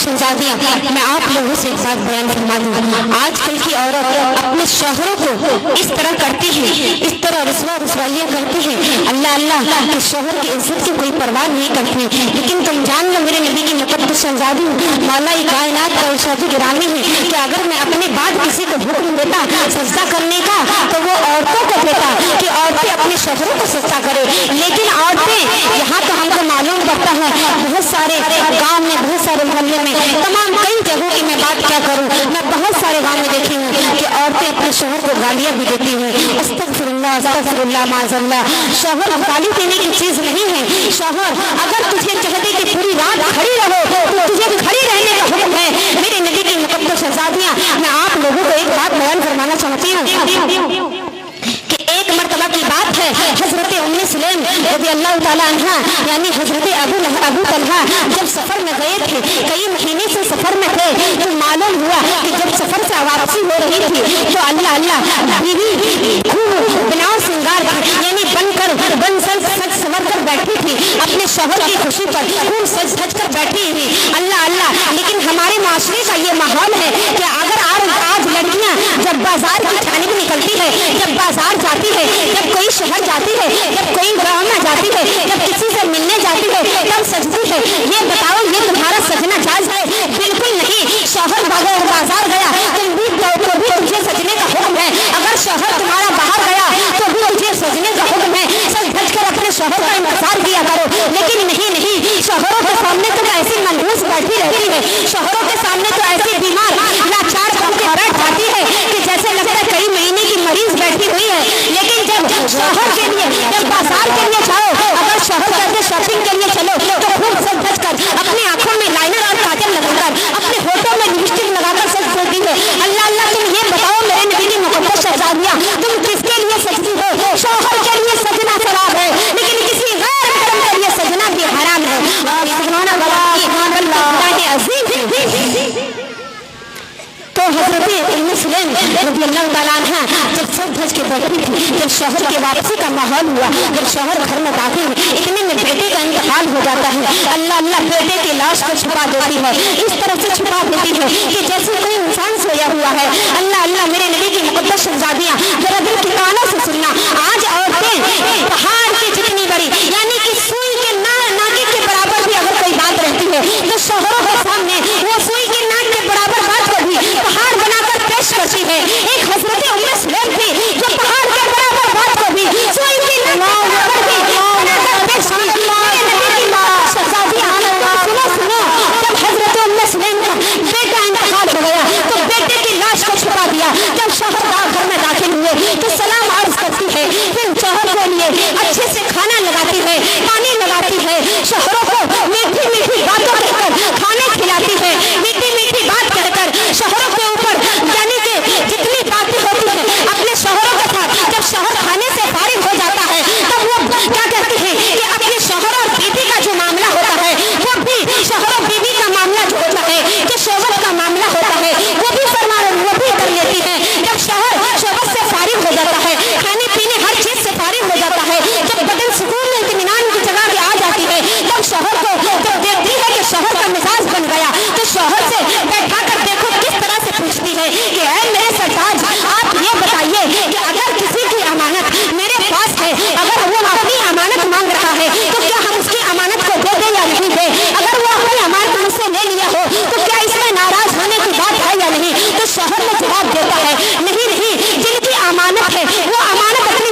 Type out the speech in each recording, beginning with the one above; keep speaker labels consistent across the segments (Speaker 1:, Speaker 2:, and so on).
Speaker 1: शहजादियाँ, मैं आप लोगों से एक बात बयान फरमा दूँ। आजकल की औरत अपने शौहरों को इस तरह करती है, इस तरह रसवाइयाँ करती है, अल्लाह अल्लाह के शौहर की इज्जत की कोई परवाह नहीं करती। लेकिन तुम जान लो मेरे नबी की मुक़द्दस शहजादी मौला-ए कायनात का इरशाद गिरामी है कि अगर मैं अपने बाद किसी को हुक्म देता सजदा करने का तो वो औरतों को देता कि औरतें अपने शौहरों को सजदा करे। लेकिन औरतें यहाँ तो हमको मालूम पड़ता है बहुत सारे गाँव में, बहुत सारे मोहल्ले में, तमाम कई जगहों की मैं बात क्या करूँ, मैं बहुत सारे गाँव में देखी हूँ कि औरतें अपने शौहर को गालियाँ भी देती हैं। अस्तगफिरुल्लाह अस्तगफिरुल्लाह माज़अल्लाह। शौहर गाली देने की चीज़ नहीं है। शौहर अगर तुझे चाहते कि पूरी रात खड़ी रहो तो तुझे खड़ी रहने का हुक्म है। मेरे नबी की मुक़द्दस शहजादियाँ, मैं आप लोगों को एक बात बयान फरमाना चाहती हूँ कि एक मर्तबा की बात है, हजरत उम्मे सुलैम रज़ियल्लाहु ताला अन्हा यानी हजरत अबू तलहा जब सफर में गए थे, कई महीने से सफर में थे, तो मालूम हुआ कि जब सफर से वापसी हो रही थी तो अल्लाह अल्लाह बीवी खूब बिना श्रृंगार यानी बन सज संवर कर बैठी थी, अपने शौहर की खुशी पर खूब सज धज कर बैठी थी। अल्लाह अल्लाह। लेकिन हमारे माशरे का ये माहौल है कि अगर आज लड़कियां जब बाजार की जानिब निकलती है, जब बाजार जाती है, जब कोई शहर जाती है, जब कोई गाँव में जाती है, जब किसी से मिलने जाती है, तब सजती है। ये बताओ ये तुम्हारा सजना जायज है? बिल्कुल नहीं। शौहर बाजार गया तो भी तुझे सजने का हुक्म है। अगर शौहर तुम्हारा बाहर गया तो भी तुझे सजने का हुक्म है। सज धज कर अपने शौहर का इंतजार किया करो। लेकिन नहीं, शौहरों के सामने तो ऐसी मनहूस बैठी रहती है, शौहरों के सामने तो ऐसी बीमार लाचार औरत आती है कि जैसे लगता है कई महीने की मरीज बैठी हुई है। लेकिन जब शौहर के लिए, जब बाजार के लिए जाओ, अगर शौहर कहते शॉपिंग के लिए चलो तो खूब सज धज कर अपनी आंखों में लाइनर और काजल लगाकर, अपने होठों में लिपस्टिक लगाकर सज धजती है। अल्लाह अल्लाह। तुम ये बताओ मेरे नबी की मुक़द्दस शहजादियाँ, तुम किसके लिए सजती हो? शौहर के लिए सजना सवाब है, लेकिन किसी गैर महरम के लिए सजना भी हराम है। तो हजरत उम्मे सुलैम रज़ियल्लाहु ताला अन्हा जब सज धज के बैठी थी, जब शौहर के वापसी का माहौल हुआ, जब शौहर घर में दाखिल हुए, इतने में बेटे का इंतकाल हो जाता है। अल्लाह अल्लाह। बेटे की लाश को छुपा देती है, इस तरह से छुपा देती है कि जैसे कोई इंसान सोया हुआ है। अल्लाह अल्लाह। मेरे नबी की मुक़द्दस शहजादियाँ, जरा दिल के कानों से सुनना। आज औरतें पहाड़ की जितनी बड़ी यानी कि सुई के नाके के बराबर भी अगर कोई बात रहती है तो शौहरों के सामने वो सुई के नाक के बराबर बात को भी पहाड़ बनाकर पेश करती है। एक हजरत उम्मे सुलैम थी जो पहाड़ के बराबर बात को भी सुई के नाक के बराबर भी बनाकर पेश की। सुनो, जब हजरत उम्मे सुलैम का बेटा इंतकाल हो गया तो बेटे की लाश को छुपा दिया। जब शौहर घर में दाखिल हुए तो सलाम अर्ज करती है, फिर शौहर के लिए अच्छे से खाना लगाती है, पानी लगाती है, शौहरों को मीठी मीठी बातों कहकर खाने खिलाती है, मीठी मीठी बात कहकर शौहरों के ऊपर यानी कि जितनी बातें होती है अपने शौहरों के साथ, जब शौहर खाने से फारिग हो जाता है तब वो क्या कहती है कि अपने शौहर और बीवी का जो मामला होता है वो भी शौहर और बीवी का मामला जो होता है, जो शौहर का मामला होता है वो भी वो भी कर लेती है। जब शौहर से फारिग हो जाता है, खाने पीने हर चीज से फारिग हो जाता है, जब बदन सुकून में इत्मीनान की जगह पे आ जाती है, तब शौहर को जब देखती है कि शौहर का मिजाज बन गया तो शौहर से बैठा कर देखो किस तरह से पूछती है कि ऐ मेरे सरताज, आप ये बताइए कि अगर किसी की अमानत मेरे पास है, अगर वो अपनी अमानत मांग रहा है तो क्या हम उसकी अमानत को दे दें या नहीं दे? अगर वो अपनी अमानत मुझसे ले लिया हो तो क्या इसमें नाराज होने की बात है या नहीं? तो शौहर में जवाब देता है नहीं, जिनकी अमानत है वो अमानत अपनी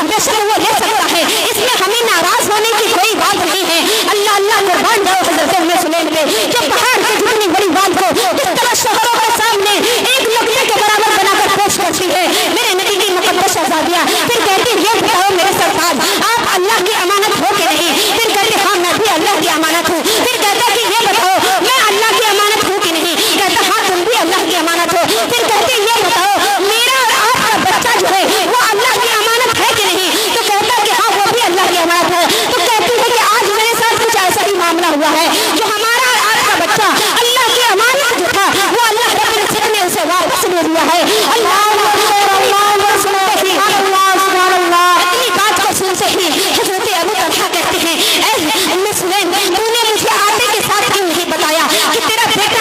Speaker 1: बेशक वो ले सकता है, इसमें हमें नाराज होने की कोई बात नहीं है। अल्लाह अल्लाह। कुर्बान जाओ हजरत उम्मे सुलैम ने जो पहाड़ की जितनी बड़ी बात को किस तरह शौहरों के सामने एक लकड़ी के बराबर बनाकर पेश करती है। मेरे नबी की मुक़द्दस शहजादियाँ फिर कहती ये बताओ मेरे सरताज, आप अल्लाह की अमानत हो कि नहीं? फिर कहते हाँ मैं भी अल्लाह की अमानत हूँ। फिर कहता कि ये बताओ मैं अल्लाह की अमानत हूँ कि नहीं? कहता हाँ तुम भी अल्लाह की अमानत हो। फिर कहते ये बताओ मेरा और आपका बच्चा जो है वो अल्लाह की अमानत है कि नहीं? तो कहता कि हाँ वो भी अल्लाह की अमानत है। तो कहती है कि आज मेरे साथ कुछ ऐसा ही मामला हुआ है, जो हमारा और आपका बच्चा अल्लाह की अमानत जो था वो अल्लाह रब्बुल इज्जत ने उसे वापस ले लिया है। अल्लाह इतनी बात को सुनते ही हजरत अबू तलहा कहते हैं, ऐ उम्मे सुलैम, तूने मुझे आटे के साथ क्यों नहीं बताया कि तेरा बेटा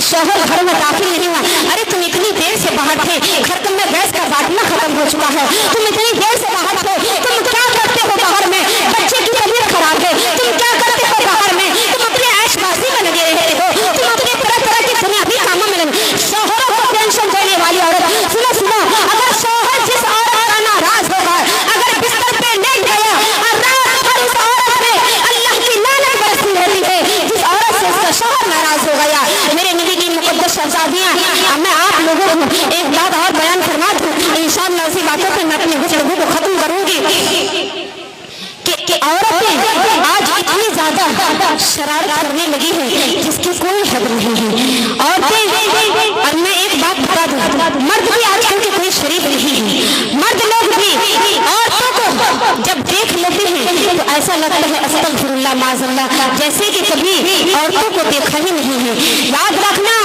Speaker 1: कि शौहर घर में दाखिल नहीं हुआ। अरे तुम इतनी देर से बाहर थे, घर में गैस का बाटला खत्म हो चुका है, तुम इतनी देर से बाहर थे, तुम क्या करते हो बाहर में? बच्चे की तबीयत खराब है, तुम क्या करते हो बाहर में? तुम अपने ऐशबाजी में लगे रहते हो, तुम अपने तरह तरह के दुनियावी कामों में लगे। शौहरों को टेंशन देने वाली औरत, सुनो सुनो, अगर शौहर जिस औरत का नाराज होगा, अगर बिस्तर पे लेट गया और रात भर उस औरत पे अल्लाह की लानत बरसती रहती है, जिस औरत से उसका शौहर नाराज हो गया। मेरे नबी की मुकद्दस शहजादियां, मैं आप लोगों को एक बात और बयान फरमा दूं, इंशाअल्लाह इसी बातों पे मैं अपनी गुफ्तगू को खत्म करूंगी कि औरतें आज इतनी ज्यादा शरारत करने लगी है जिसकी कोई हद नहीं है। औरतें, और मैं एक बात बता दूं, मर्द भी आजकल के कोई शरीफ नहीं है। मर्द लोग भी औरतों को जब देख लेते हैं तो ऐसा लगता है अस्तगफिरुल्लाह माज़अल्लाह, जैसे कि कभी औरतों को देखा ही नहीं है। याद रखना,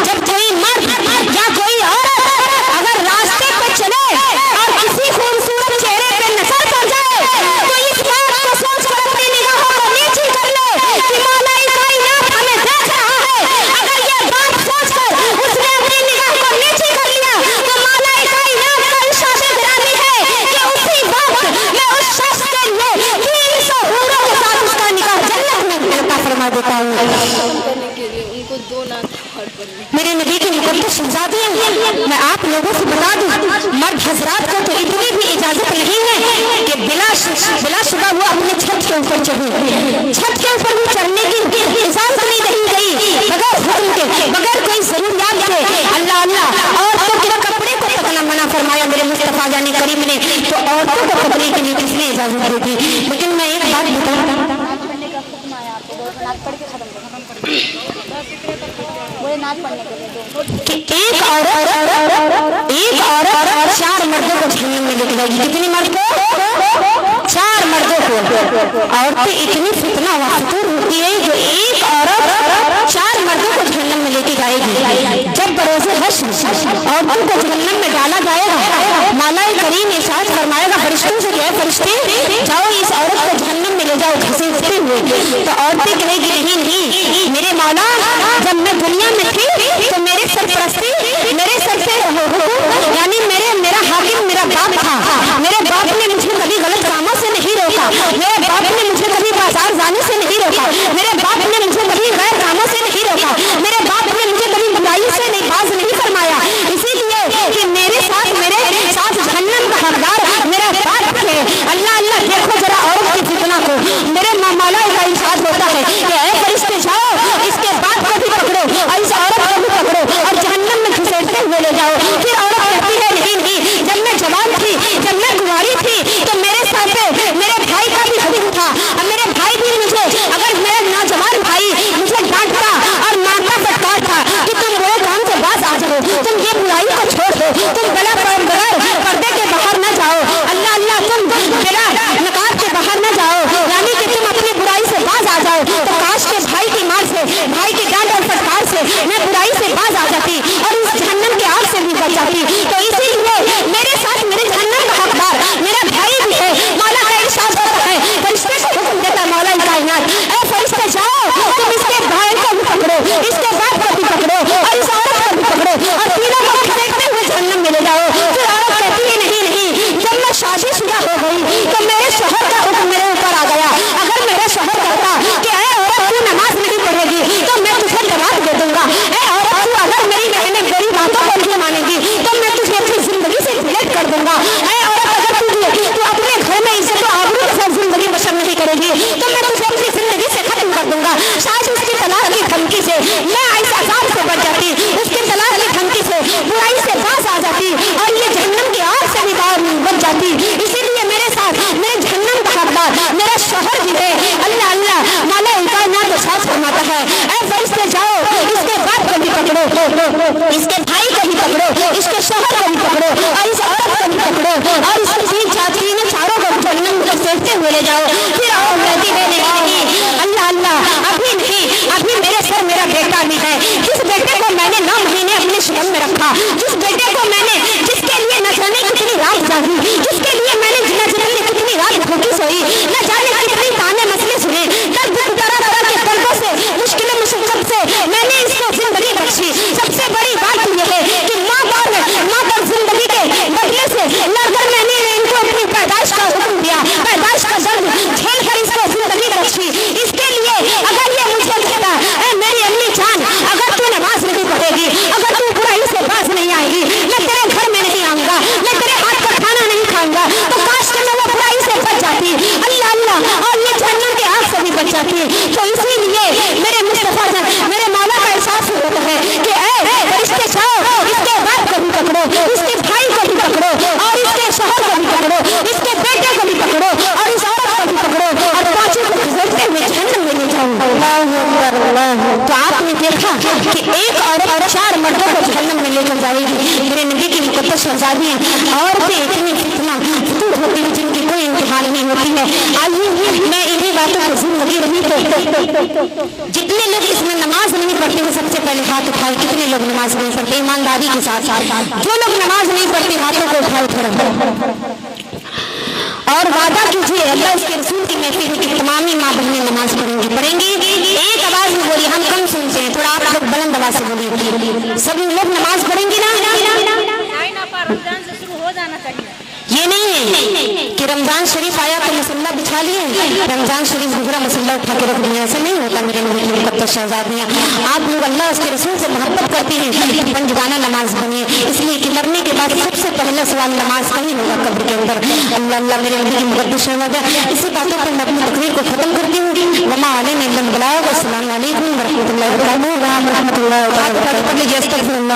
Speaker 1: जब कोई मर्द या कोई औरत अगर रास्ते पे चले और किसी खूबसूरत चेहरे पे नजर पड़ जाए तो इस बात को सोच कर अपनी निगाहों को नीची कर ले कि मौला कायनात हमें देख रहा है। अगर ये बात सोच कर उसने अपनी निगाह को नीची कर लिया तो मौला कायनात का इशारा गिरानी है कि उसी वक्त मैं उस शख्स के लिए 300 हूरों के साथ उसका निकाह जन्नत में अता फरमा देता हूँ। मेरे नबी की मुकद्दस शहजादियां, मैं आप लोगों से बता दूं, मर्द हजरात को तो इतनी भी इजाजत नहीं है कि बिलाशुबा वो अपने छत के ऊपर चढ़े। छत के ऊपर भी चढ़ने की इजाजत नहीं दी गई बगैर हुक्म के, बगैर कोई जरूरियात के। अल्लाह अल्लाह, औरतों के कपड़े को तकना मना फरमाया मेरे मुस्तफा जाने करीम ने, तो औरतों को कपड़े के लिए किसने इजाजत दी थी? लेकिन मैं एक बात बताऊं, एक औरत 4 मर्दों को जहन्नम में लेके जाएगी। कितनी मर्द को? 4 मर्दों को। औरतें इतनी फितना व फतूर होती है जो एक औरत 4 मर्दों को जहन्नम में लेके जाएगी। जब बरोज़े हश्र औरतों को जहन्नम में डाला जाएगा, मौला करीम इरशाद फरमाएगा फरिश्तों से, क्या फरिश्ते जाओ इस औरत को जहन्नम में ले जाओ घसीटते हुए। तो औरतें कहेगी नहीं नहीं मेरे मौला, जब मैं दुनिया में थी तो मेरे सरपरस्ती, मेरे सर पे यानी मेरा हाकिम मेरा बाप था। मेरे बाप ने मुझे कभी गलत कामों से नहीं रोका, मेरे बाप ने मुझे कभी बाजार जाने से नहीं रोका, मेरे बाप ने मुझे कभी गैर कामों से नहीं रोका, मेरे बाप ने मुझे कभी बुराई से नहीं बाज नहीं फरमाया। इसीलिए कि मेरे साथ जहन्नम का हकदार मेरा बाप है। अल्लाह अल्लाह, देखो जरा औरत की फितना को। मेरे मौला का इरशाद होता है कि ऐ फरिश्ते जाओ इसके बाप को भी पकड़ो और इस औरत को भी पकड़ो और जहन्नम में घसीटते हुए ले जाओ। फिर औरत कहती है नहीं, जब मैं जवान थी, जब मैं कुंवारी थी तो मेरे साथ मेरे भाई का भी हुक्म था, और मेरे भाई भी मुझे, अगर मेरा नौजवान भाई मुझे डांटता और मारता फटकारता कि तुम वो काम से बाज आ जाओ, तुम ये बुराई को छोड़ दो, तुम बगैर पर्दे के बाहर न जाओ, अल्लाह अल्लाह तुम बिना नकाब के बाहर न जाओ, यानी कि तुम अपनी बुराई से बाज आ जाओ। तो काश के भाई की मार से, भाई की डांट और फटकार से मैं बुराई से बाज आ जाती और उस जहन्नम के आग से भी बच जाती। तो इसीलिए मेरे साथ मेरे जहन्नम का हकदार मेरा भाई भी है। मौला का इरशाद होता है, फरिश्ते को हुक्म देता मौला कायनात, ऐ फरिश्ते जाओ तुम इसके भाई को भी पकड़ो, इसके बाप को भी पकड़ो और इस औरत को भी पकड़ो और तीनों को खदेड़ते हुए जहन्नम में ले जाओ। फिर औरत कहती है नहीं, जब मैं शादीशुदा हो गई तो मेरे शौहर का हुक्म मेरे ऊपर आ गया। अगर मेरा शौहर कहता कि ऐ औरत तू नमाज नहीं पढ़ेगी तो मैं तुझे तलाक दे दूंगा, ऐ औरत तू अगर मेरी बातों को नहीं मानेगी तो मैं तुझे अपनी जिंदगी से डिलीट कर दूंगा, ऐ औरत अगर तू अपने घर में इज्जत और आबरू के साथ जिंदगी बसर नहीं करेगी तो मैं तुझे अपनी जिंदगी से खत्म कर दूंगा। शायद उसकी तलाक की धमकी से मैं इस अजाब से बच जाती, उसकी तलाक की धमकी से बुराई से बाज आ जाती और ये जहन्नम की आग से भी बच जाती। इसीलिए मेरे साथ मेरे जहन्नम का हकदार मेरा शौहर भी है। अल्लाह अल्लाह, मौला कायनात साथ फरमाता है, ऐ फरिश्ते जाओ इसके बाप को भी पकड़ो, इसके भाई को भी पकड़ो, इसके शौहर को भी पकड़ो और इस औरत को भी पकड़ो और तीनों चारों को जहन्नम में घसीटते हुए ले जाओ। फिर और कहती है नहीं अल्लाह अल्लाह, अभी नहीं, अभी मेरे सर मेरा बेटा भी है, जिस बेटे को मैंने 9 महीने अपने शिकम में रखा, जिस बेटे को मैंने, जिसके लिए न जाने कितनी रात जागी, जिसके लिए मैंने न जाने कितनी रात भूखी सोई, न जाने कितनी ताने मसले सुने, तरह तरह के दर्दों से, मुश्किलों मुश्किल से मैंने इसको जिंदगी तो इसीलिए मेरे मुस्तफा मेरे मौला का एहसास होता है कि फरिश्ते जाओ, इसके बाप को भी पकड़ो, इसके भाई को भी पकड़ो, और इसके शोहर को भी पकड़ो, इसके बेटे को भी पकड़ो, और इस औरत को भी पकड़ो, और पांचों को खिसकते हुए जहन्नम में ले जाओ। तो आपने देखा कि एक औरत 4 मर्दों को जहन्नम में लेकर जाएगी। मेरे नबी की मुकद्दस शहजादियां औरतें इतनी फितना फतूर होती हैं जिनकी कोई इंतहाई नहीं होती है। आइए मैं इन्हीं बातों को जिंदगी रही तो जितने लोग इसमें नमाज नहीं पढ़ते हैं सबसे पहले हाथ उठाए। कितने लोग नमाज नहीं पढ़ते? ईमानदारी के साथ जो लोग नमाज नहीं पढ़ते हाथों को उठाए थोड़ा और वादा कीजिए अल्लाह उसके रसूल की महफिल में कि तमाम माँ बहनें नमाज पढ़ेंगी। एक आवाज में बोलिए, हम कम सुनते हैं, थोड़ा आप लोग बुलंद आवाज से बोलिए। सब लोग नमाज पढ़ेंगे ना?
Speaker 2: रमजान से शुरू हो जाना चाहिए।
Speaker 1: ये नहीं है कि रमजान शरीफ आया तो मसल्ला बिछा लिए, रमजान शरीफ गुजरा मसल्ला उठा के रख दिया, ऐसा नहीं होता मेरे नबी की मुकद्दस शहजादियां। आप लोग अल्लाह उसके रसूल से मोहब्बत करती हैं तो पंजगाना नमाज बनिए, इसलिए कि मरने के बाद सबसे पहला सवाल नमाज का ही होगा कब्र के अंदर। अल्लाह अल्लाह मेरे नबी की मुकद्दस शहजादियां। इसी बातों पर मैं अपनी तकरीर को खत्म करती हूँ। वमा अलैना इल्ला अल बलाग। अस्सलामु अलैकुम व रहमतुल्लाहि व बरकातहू।